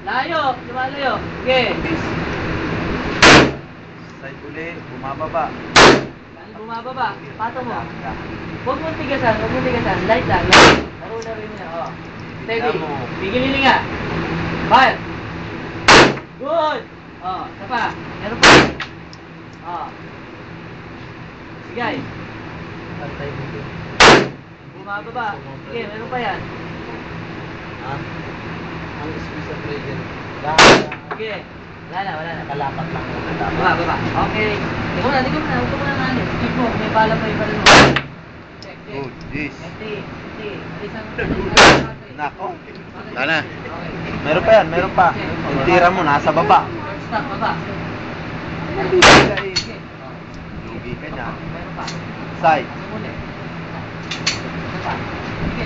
Layo. Lumalayo. Sige. Side uli, bumababa. Bumababa. Pato mo. Huwag mong tigasan. Huwag mong tigasan. Light lang. Light. Laro rin niya. Oh. Steady. Pigilin nga. Fire. Good. Oh, isa pa. Meron pa. Oh. Sige. Bumababa. Sige, meron pa yan. Ha? Ang special trigger. Sige. Wala na. Kalapat lang muna. Baba. Okay. Hindi ko na. Huwag ko na nanin. Keep mo. May bala pa iba rin mo. Check. Good, this. Empty. Nako. Wala na. Meron pa. Yung tira mo, nasa baba. Stop, baba. Lugi ka niya. Meron pa. Side. Ano muna? Isa pa. Sige.